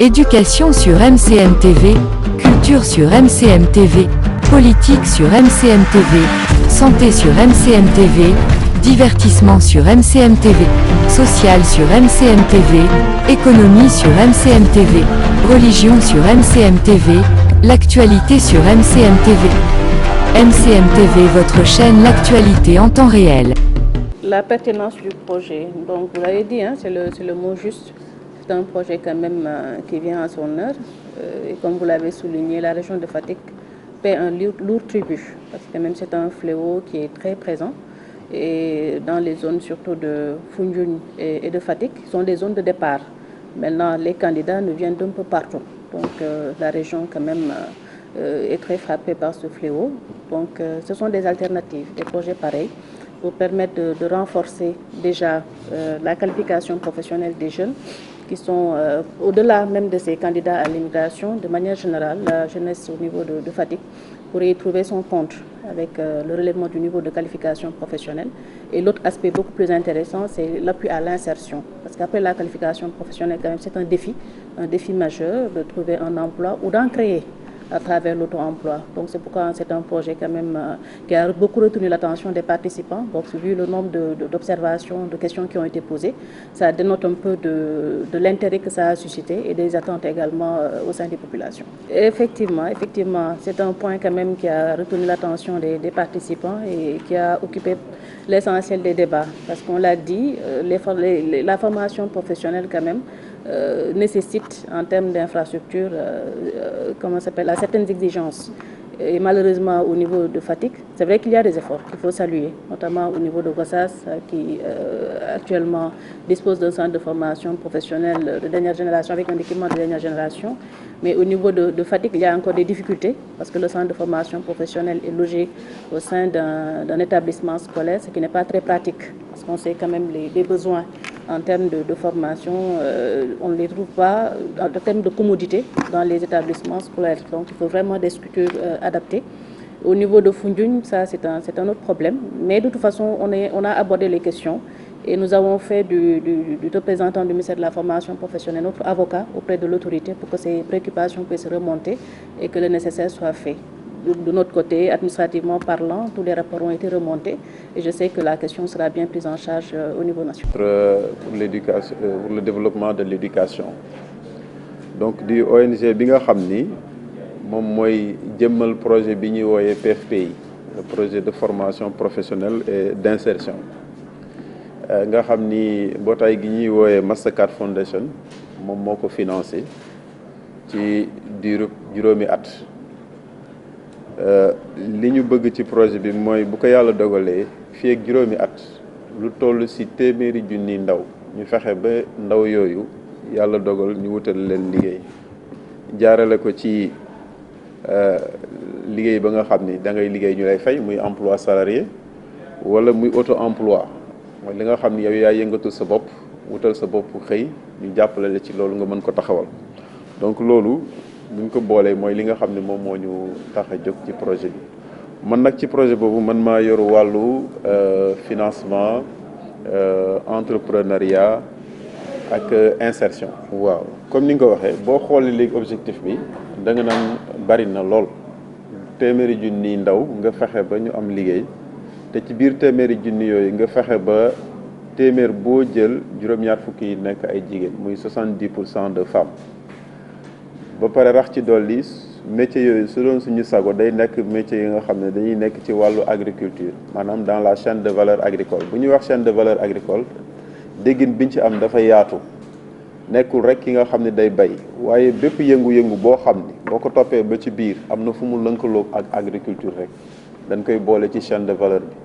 Éducation sur MCM TV, culture sur MCM TV, politique sur MCM TV, santé sur MCM TV, divertissement sur MCM TV, social sur MCM TV, économie sur MCM TV, religion sur MCM TV, l'actualité sur MCM TV. MCM TV, votre chaîne l'actualité en temps réel. La pertinence du projet, donc vous l'avez dit, c'est le mot juste. C'est un projet quand même qui vient à son heure. Et comme vous l'avez souligné, la région de Fatick paie un lourd tribut, parce que même c'est un fléau qui est très présent. Et dans les zones surtout de Foundiougne et de Fatick, sont des zones de départ. Maintenant, les candidats nous viennent d'un peu partout. Donc la région quand même est très frappée par ce fléau. Donc ce sont des alternatives, des projets pareils, pour permettre de renforcer déjà la qualification professionnelle des jeunes qui sont au-delà même de ces candidats à l'immigration. De manière générale, la jeunesse au niveau de Fatick pourrait y trouver son compte avec le relèvement du niveau de qualification professionnelle. Et l'autre aspect beaucoup plus intéressant, c'est l'appui à l'insertion. Parce qu'après la qualification professionnelle, quand même, c'est un défi majeur de trouver un emploi ou d'en créer à travers l'auto-emploi. Donc c'est pourquoi c'est un projet quand même qui a beaucoup retenu l'attention des participants. Donc vu le nombre d'observations, de questions qui ont été posées, ça dénote un peu de l'intérêt que ça a suscité et des attentes également au sein des populations. Effectivement, c'est un point quand même qui a retenu l'attention des participants et qui a occupé l'essentiel des débats. Parce qu'on l'a dit, la formation professionnelle quand même nécessite en termes d'infrastructure certaines exigences. Et malheureusement au niveau de Fatick, c'est vrai qu'il y a des efforts qu'il faut saluer, notamment au niveau de Gossas qui actuellement dispose d'un centre de formation professionnelle de dernière génération avec un équipement de dernière génération. Mais au niveau de Fatick, il y a encore des difficultés parce que le centre de formation professionnelle est logé au sein d'un établissement scolaire, ce qui n'est pas très pratique parce qu'on sait quand même les besoins en termes de formation, on ne les trouve pas en termes de commodité dans les établissements scolaires. Donc il faut vraiment des structures adaptées. Au niveau de Foundiougne, ça c'est un autre problème. Mais de toute façon, on a abordé les questions et nous avons fait du représentant du ministère de la formation professionnelle notre avocat auprès de l'autorité pour que ces préoccupations puissent remonter et que le nécessaire soit fait. De notre côté, administrativement parlant, tous les rapports ont été remontés et je sais que la question sera bien prise en charge au niveau national. Pour le développement de l'éducation. Donc du ONG bi nga xam ni moom mooy jëmmal projet bi ñuy wooyee PFPI, le projet de formation professionnelle et d'insertion nga xam ni mbootaay gi ñuy wooyee Mastercard Foundation moom moo ko financé ci diiru juróomi at. Li ñu bëgg ci projet bi mooy bu ko yàlla dogalee fii ak juróomi at lu toll ci téeméeri junni ndaw ñu fexe ba ndaw yooyu yàlla dogal ñu wutal leen liggéey jaarale ko ci liggéey ba nga xam ni da ngay liggéey ñu lay fay muy emploi salarié wala muy auto emploi mooy li nga xam ni yow yaa yëngatu sa bopp wutal sa bopp xëy ñu jàppale la ci loolu nga mën ko taxawal. Donc loolu buñ ko boolee mooy li nga xam ne moom moo ñu tax a jóg ci projet bi man nag ci projet boobu man maa yor wàllu financement entrepreneuriat ak insertion. Waaw comme ni nga ko waxee boo xoolee léegi objectif bi da nga naan bari na lool téeméeri junni ndaw nga fexe ba ñu am liggéey te ci biir téeméeri junni yooyu nga fexe ba téeméer boo jël juróom-ñaar fukki yi nekk ay jigéen muy 70% de femmes. ba pare rax ci dolli métiers yooyu su doon suñu sago day nekk métiers yi nga xam ne dañuy nekk ci wàllu agriculture maanaam dans la chaîne de valeur agricole. Bu ñuy wax chaîne de valeur agricole déggin biñ ci am dafa yaatu nekkul rek ki nga xam ne day bay waaye bépp yëngu-yëngu boo xam ni boo ko toppee ba ci biir am na fu mu lëkkaloo ak agriculture rek dañ koy boole ci chaîne de valeur bi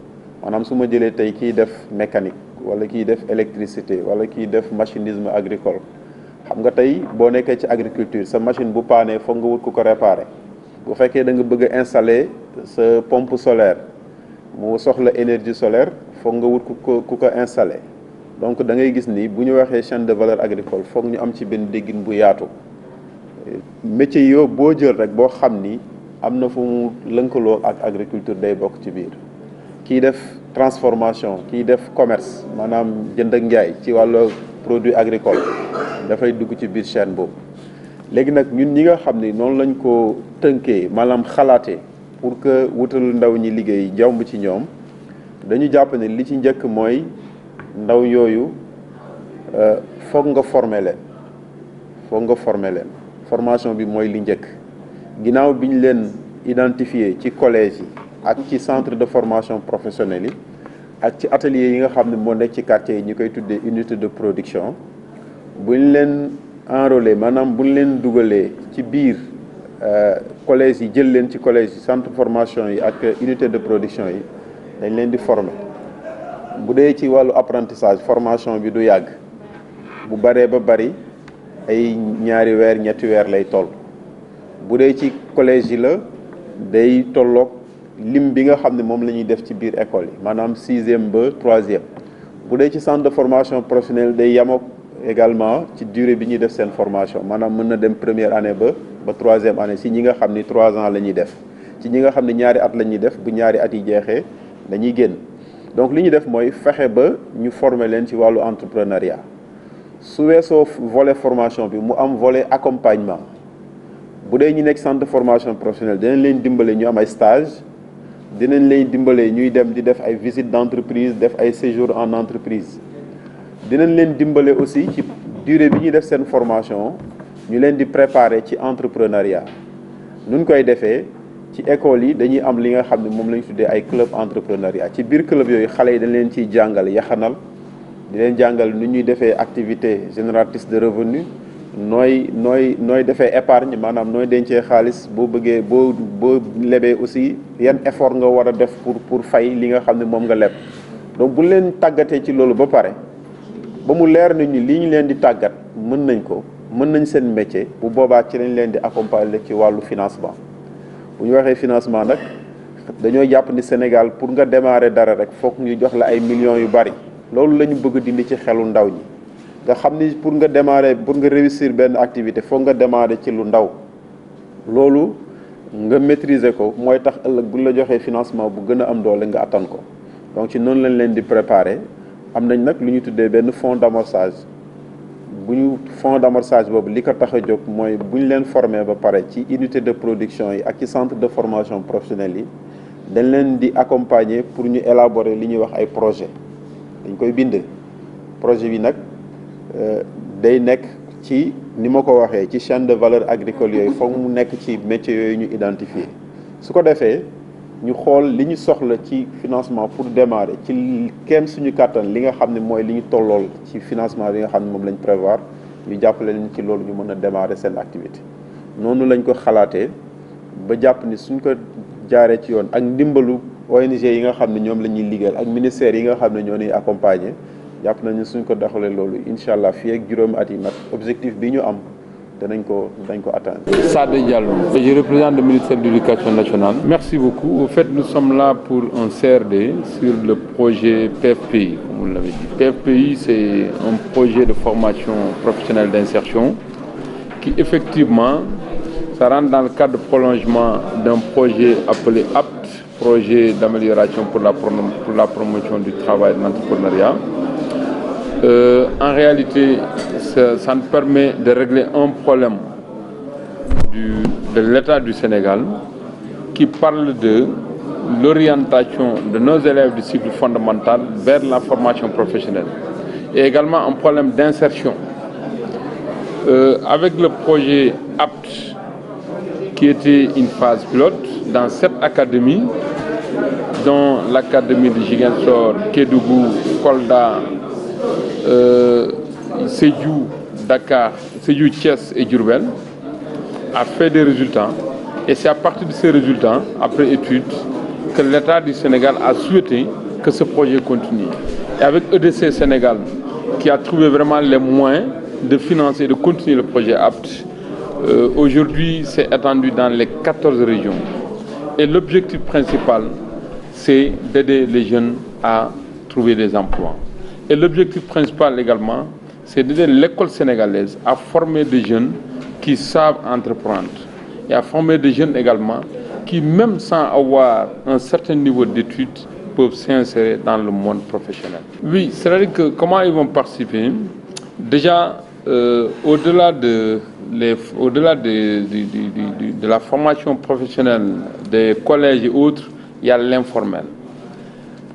maanaam su ma jëlee tey kiy def mécanique wala kiy def électricité wala kiy def machinisme agricole. Xam nga tey boo nekkee ci agriculture sa machine bu paanee foog nga wut ku ko réparer bu fekkee da nga bëgg a installer sa pompe solaire mu soxla énergie solaire foog nga wut ku ko installer donc da ngay gis ni bu ñu waxee chaîne de valeur agricole foog ñu am ci benn déggin bu yaatu métier yoo boo jël rek boo xam ni am na fu mu lënkaloo ak agriculture day bokk ci biir kii def transformation kii def commerce maanaam jënd ak njaay ci wàllu produit agricole dafay dugg ci biir chaîne boobu léegi nag ñun ñi nga xam ni noonu lañ ko tënkee maanaam xalaatee pour que wutal ndaw ñi liggéey jawmb ci ñoom dañu jàpp ne li ci njëkk mooy ndaw yooyu foog nga former leen formation bi mooy li njëkk ginnaaw bi ñu leen identifier ci collège yi ak ci centre de formation professionnelle yi ak ci atelier yi nga xam ne moo nekk ci quartier yi ñu koy tuddee unité de production bu ñu leen enrôler maanaam bu ñu leen dugalee ci biir collège yi jël leen ci collège yi centre de formation yi ak unité de production yi dañ leen di former bu dee ci wàllu apprentissage formation bi du yàgg bu baree ba bari ay ñaari weer ñetti weer lay toll bu dee ci collège yi la day tolloog lim bi nga xam ne moom la ñuy def ci biir école yi maanaam 6e ba 3e bu dee ci centre de formation professionnelle day yamook également ci durée bi ñuy def seen formation maanaam mën na dem première année ba 3e année si ñi nga xam ni 3 ans la ñuy def ci ñi nga xam ne ñaari at la ñuy def bu ñaari at yi jeexee dañuy génn donc li ñu def mooy fexe ba ñu former leen ci wàllu entrepreneuriat su weesoo volet formation bi mu am volet accompagnement bu dee ñu nekk centre de formation professionnelle dinañ leen dimbale ñu am ay stage dinañ leen dimbale ñuy dem di def ay visite d'entreprise def ay séjour en entreprise dinañ leen dimbale aussi ci durée bi ñuy def seen formation ñu leen di préparer ci entrepreneuriat nun koy defee ci école yi dañuy am li nga xam ne moom la ñu tuddee ay club entrepreneuriat ci biir club yooyu xale yi dañ leen ciy jàngal yaxanal di leen jàngal nu ñuy defee activité génératrice de revenu nooy defee épargne maanaam nooy dencee xaalis boo bëggee boo lebee aussi yan effort nga war a def pour fay li nga xam ne moom nga leb donc bu leen tàggatee ci loolu ba pare ba mu leer nit ñi lii ñu leen di tàggat mën nañ seen métier bu boobaa ci lañ leen di accompagner ci wàllu financement bu ñu waxee financement nag dañoo jàpp ni Sénégal pour nga démarrer dara rek foog ñu jox la ay millions yu bari loolu la ñu bëgg dindi ci xelu ndaw ñi nga xam ni pour nga réussir benn activité foog nga démarrer ci lu ndaw loolu nga maîtriser ko mooy tax ëllëg bu la joxee financement bu gën a am doole nga attan ko donc ci noonu lañ leen di préparer am nañ nag lu ñu tuddee benn fonds d'amorçage fonds d'amorçage boobu li ko tax a jóg mooy bu ñu leen former ba pare ci unité de production yi ak ci centre de formation professionnelle yi dañ leen di accompagner pour ñu élaborer li ñuy wax ay projet dañ koy bind projet bi nag day nekk ci ni ma ko waxee ci chaîne de valeur agricole yooyu foog mu nekk ci métiers yooyu ñu identifier su ko defee ñu xool li ñu soxla ci financement pour démarrer ci kéem suñu kàttan li nga xam ne mooy li ñu tollool ci financement bi nga xam ne moom lañ prévoir ñu jàppale leen ci loolu ñu mën a démarrer seen activité noonu lañ ko xalaatee ba jàpp ni suñ ko jaaree ci yoon ak ndimbalu ONG yi nga xam ne ñoom la ñuy liggéeyal ak ministères yi nga xam ne ñoo ñuy accompagner jàpp nañu suñ ko doxalee loolu incha allah fii ak juróomi at yi nag objectif bi ñu am dañ ko atteindre. Sadé Diallo, je représente le ministère de l'Éducation nationale. Merci beaucoup. Au fait, nous sommes là pour un CRD sur le projet PFPI, comme vous l'avez dit. PFPI, c'est un projet de formation professionnelle d'insertion qui, effectivement, ça rentre dans le cadre de prolongement d'un projet appelé APT, projet d'amélioration pour la promotion du travail et de l'entrepreneuriat. En réalité, ça nous permet de régler un problème de l'État du Sénégal qui parle de l'orientation de nos élèves du cycle fondamental vers la formation professionnelle et également un problème d'insertion. Avec le projet APT, qui était une phase pilote dans 7 académies, dont l'académie de Ziguinchor, Kédougou, Kolda, Sédhiou, Dakar, Sédhiou, Thiès et Diourbel, a fait des résultats. Et c'est à partir de ces résultats, après études, que l'État du Sénégal a souhaité que ce projet continue. Et avec EDC Sénégal, qui a trouvé vraiment les moyens de financer et de continuer le projet APT, aujourd'hui c'est étendu dans les 14 régions. Et l'objectif principal, c'est d'aider les jeunes à trouver des emplois. Et l'objectif principal également, c'est d'aider l'école sénégalaise à former des jeunes qui savent entreprendre et à former des jeunes également qui, même sans avoir un certain niveau d'études, peuvent s'insérer dans le monde professionnel. Oui, c'est-à-dire que comment ils vont participer? Déjà, au-delà de la formation professionnelle des collèges et autres, il y a l'informel.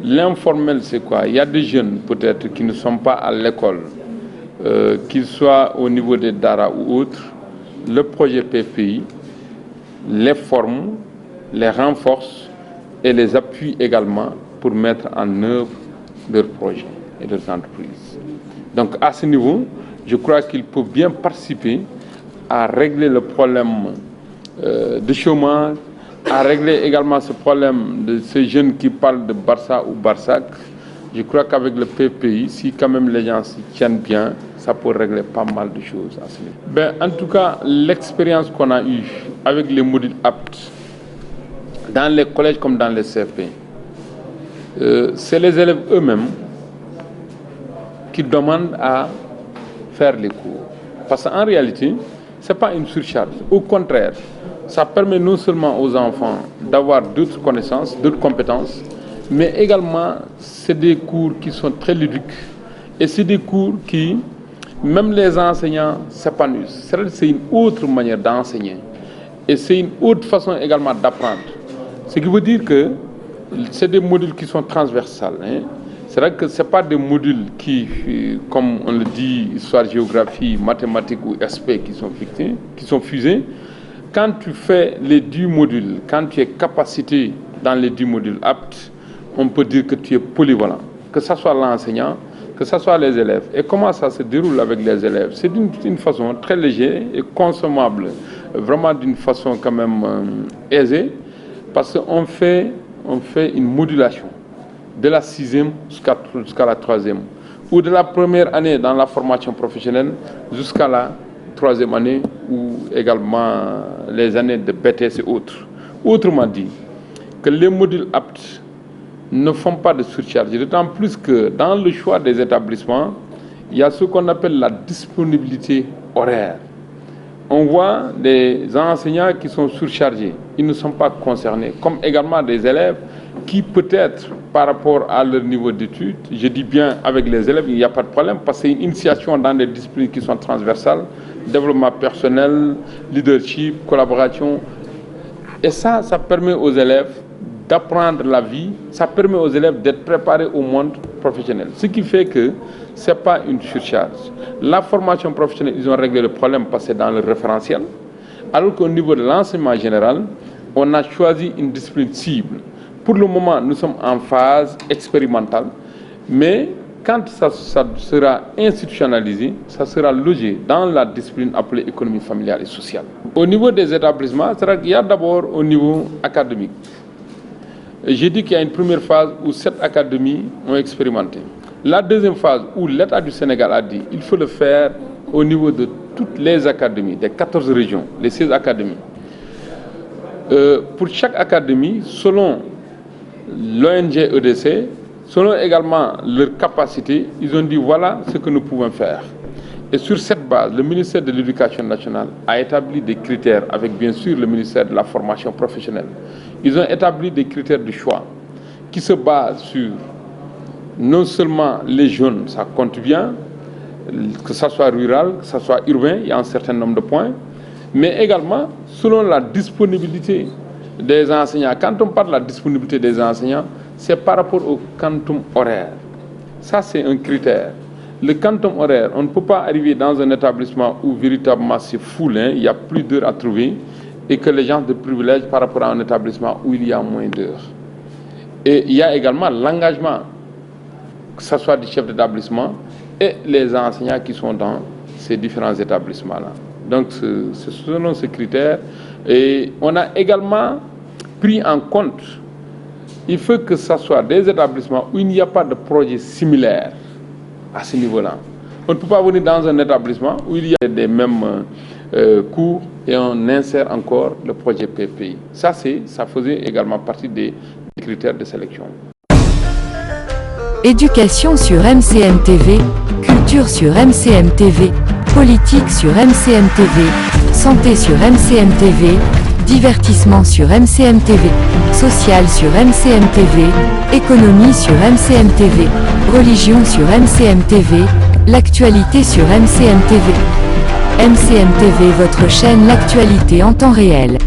L'informel, c'est quoi? Il y a des jeunes, peut-être, qui ne sont pas à l'école, qu'ils soient au niveau des Dara ou autres. Le projet PFPI les forme, les renforce et les appuie également pour mettre en œuvre leurs projets et leurs entreprises. Donc, à ce niveau, je crois qu'ils peuvent bien participer à régler le problème de chômage, à régler également ce problème de ces jeunes qui parlent de Barça ou Barsac. Je crois qu'avec le PPI, si quand même les gens s'y tiennent bien, ça peut régler pas mal de choses à ce niveau. Ben, en tout cas, l'expérience qu'on a eue avec les modules aptes, dans les collèges comme dans les CFP, c'est les élèves eux-mêmes qui demandent à faire les cours. Parce qu'en réalité, ce n'est pas une surcharge. Au contraire, ça permet non seulement aux enfants d'avoir d'autres connaissances, d'autres compétences, mais également, c'est des cours qui sont très ludiques. Et c'est des cours qui, même les enseignants s'épanouissent. C'est une autre manière d'enseigner. Et c'est une autre façon également d'apprendre. Ce qui veut dire que c'est des modules qui sont transversales. Hein. C'est vrai que ce n'est pas des modules qui, comme on le dit, histoire, géographie, mathématiques ou SP qui sont fusés. Quand tu fais les 10 modules, quand tu es capacité dans les 10 modules aptes, on peut dire que tu es polyvalent. Que ce soit l'enseignant, que ce soit les élèves. Et comment ça se déroule avec les élèves? C'est d'une façon très légère et consommable, vraiment d'une façon quand même aisée, parce qu'on fait une modulation de la 6e jusqu'à la 3e, ou de la première année dans la formation professionnelle jusqu'à la 3e année, ou également les années de BTS et autres. Autrement dit, que les modules aptes ne font pas de surcharge, d'autant plus que dans le choix des établissements, il y a ce qu'on appelle la disponibilité horaire. On voit des enseignants qui sont surchargés, ils ne sont pas concernés, comme également des élèves qui peut-être par rapport à leur niveau d'études, je dis bien avec les élèves, il n'y a pas de problème, parce que c'est une initiation dans des disciplines qui sont transversales, développement personnel, leadership, collaboration, et ça permet aux élèves d'apprendre la vie, ça permet aux élèves d'être préparés au monde professionnel. Ce qui fait que ce n'est pas une surcharge. La formation professionnelle, ils ont réglé le problème parce que c'est dans le référentiel, alors qu'au niveau de l'enseignement général, on a choisi une discipline cible. Pour le moment, nous sommes en phase expérimentale, mais quand ça sera institutionnalisé, ça sera logé dans la discipline appelée économie familiale et sociale. Au niveau des établissements, c'est-à-dire qu'il y a d'abord au niveau académique. J'ai dit qu'il y a une première phase où 7 académies ont expérimenté. La deuxième phase où l'État du Sénégal a dit qu'il faut le faire au niveau de toutes les académies, des 14 régions, les 16 académies. Pour chaque académie, selon l'ONG EDC, selon également leur capacité, ils ont dit voilà ce que nous pouvons faire. Et sur cette base, le ministère de l'Éducation nationale a établi des critères avec bien sûr le ministère de la formation professionnelle. Ils ont établi des critères de choix qui se basent sur non seulement les jeunes, ça compte bien, que ce soit rural, que ce soit urbain, il y a un certain nombre de points, mais également selon la disponibilité des enseignants. Quand on parle de la disponibilité des enseignants, c'est par rapport au quantum horaire. Ça, c'est un critère. Le quantum horaire, on ne peut pas arriver dans un établissement où véritablement c'est full, hein, il y a plus d'heures à trouver, et que les gens de privilège par rapport à un établissement où il y a moins d'heures. Et il y a également l'engagement, que ce soit du chef d'établissement et les enseignants qui sont dans ces différents établissements-là. Donc, c'est selon ces critères. Et on a également pris en compte, il faut que ce soit des établissements où il n'y a pas de projet similaire à ce niveau-là. On ne peut pas venir dans un établissement où il y a des mêmes cours et on insère encore le projet PPI. Ça faisait également partie des critères de sélection. Éducation sur MCM TV, culture sur MCM TV, politique sur MCM TV, santé sur MCM TV, divertissement sur MCM TV, social sur MCM TV, économie sur MCM TV, religion sur MCM TV, L'actualité sur MCM TV. MCM TV, votre chaîne l'actualité en temps réel.